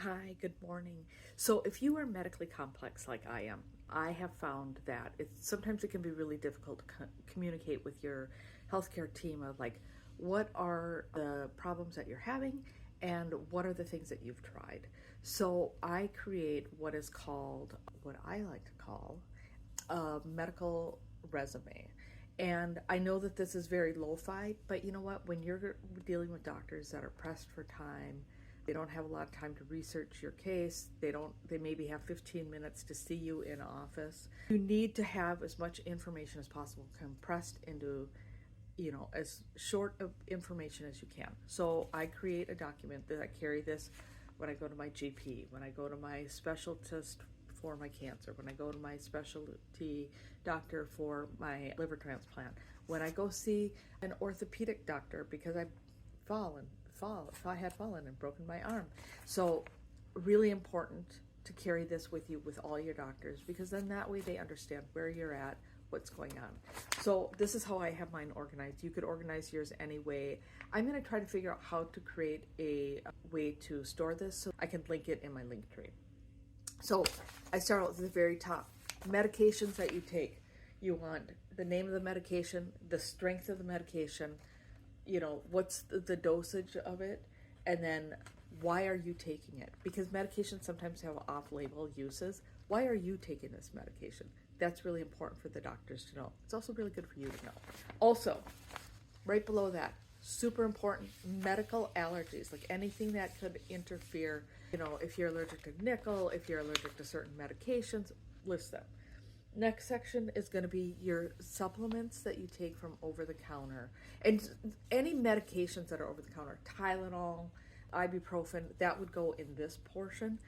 Hi, good morning. So if you are medically complex like I am, I have found that sometimes it can be really difficult to communicate with your healthcare team of like, what are the problems that you're having and what are the things that you've tried. So I create what is called, what I like to call, a medical resume. And I know that this is very lo-fi, but you know what? When you're dealing with doctors that are pressed for time, they don't have a lot of time to research your case. They maybe have 15 minutes to see you in office. You need to have as much information as possible compressed into, as short of information as you can. So I create a document that I carry this when I go to my GP, when I go to my specialist for my cancer, when I go to my specialty doctor for my liver transplant, when I go see an orthopedic doctor because I've I had fallen and broken my arm. So really important to carry this with you with all your doctors, because then that way they understand where you're at, what's going on. So this is how I have mine organized. You could organize yours any way. I'm going to try to figure out how to create a way to store this so I can link it in my link tree. So I start out at the very top. Medications that you take. You want the name of the medication, the strength of the medication, what's the dosage of it, and then why are you taking it? Because medications sometimes have off-label uses. Why are you taking this medication? That's really important for the doctors to know. It's also really good for you to know. Also, right below that, super important, medical allergies, like anything that could interfere, if you're allergic to nickel, if you're allergic to certain medications, list them. Next section is going to be your supplements that you take from over the counter, and any medications that are over the counter, Tylenol, ibuprofen, that would go in this portion.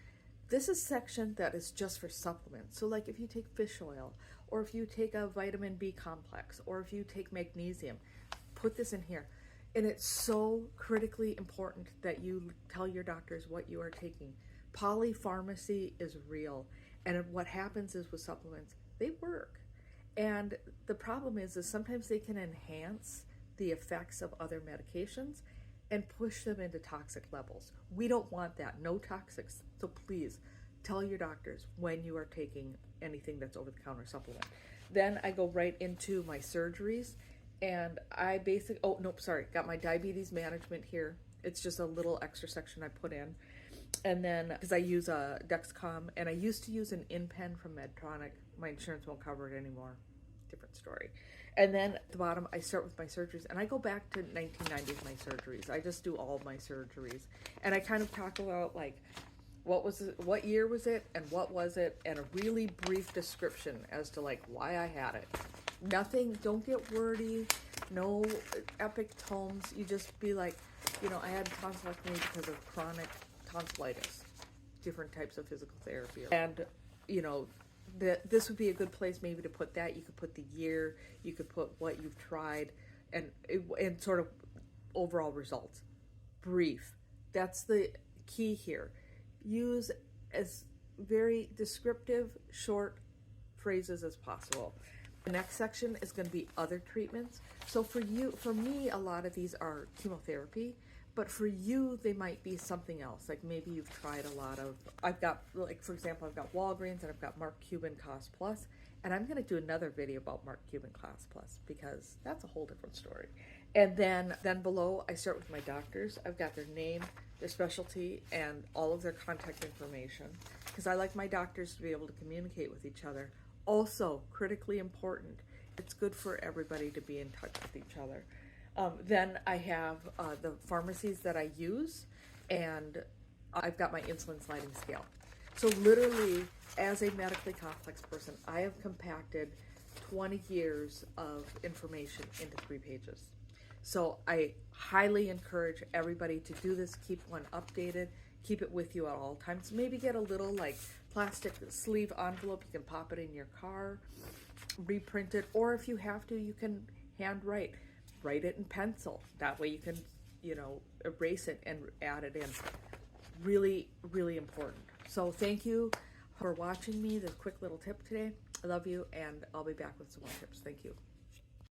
This is section that is just for supplements. So like if you take fish oil, or if you take a vitamin B complex, or if you take magnesium, put this in here. And it's so critically important that you tell your doctors what you are taking. Polypharmacy is real. And what happens is with supplements, they work. And the problem is sometimes they can enhance the effects of other medications and push them into toxic levels. We don't want that. No toxics. So please tell your doctors when you are taking anything that's over-the-counter supplement. Then I go right into my surgeries, and I got my diabetes management here. It's just a little extra section I put in. And then, because I use a Dexcom, and I used to use an InPen from Medtronic. My insurance won't cover it anymore. Different story. And then at the bottom, I start with my surgeries, and I go back to 1990 with my surgeries. I just do all of my surgeries. And I kind of talk about like, what year was it, and what was it, and a really brief description as to like why I had it. Nothing, don't get wordy, no epic tomes. You just be like, I had tonsillectomy because of chronic tonsillitis, different types of physical therapy. And, this would be a good place maybe to put that. You could put the year, you could put what you've tried, and sort of overall results. Brief. That's the key here. Use as very descriptive, short phrases as possible. The next section is going to be other treatments. So for me, a lot of these are chemotherapy, but for you, they might be something else. Like maybe you've tried a lot of, I've got, like for example, I've got Walgreens and I've got Mark Cuban Cost Plus, and I'm going to do another video about Mark Cuban Cost Plus because that's a whole different story. And then below, I start with my doctors. I've got their name, their specialty, and all of their contact information, because I like my doctors to be able to communicate with each other. Also, critically important, it's good for everybody to be in touch with each other. Then I have the pharmacies that I use, and I've got my insulin sliding scale. So literally, as a medically complex person, I have compacted 20 years of information into 3 pages. So I highly encourage everybody to do this. Keep one updated. Keep it with you at all times. Maybe get a little like plastic sleeve envelope. You can pop it in your car, reprint it, or if you have to, you can handwrite. Write it in pencil. That way you can, erase it and add it in. Really, really important. So thank you for watching me, this quick little tip today. I love you, and I'll be back with some more tips. Thank you.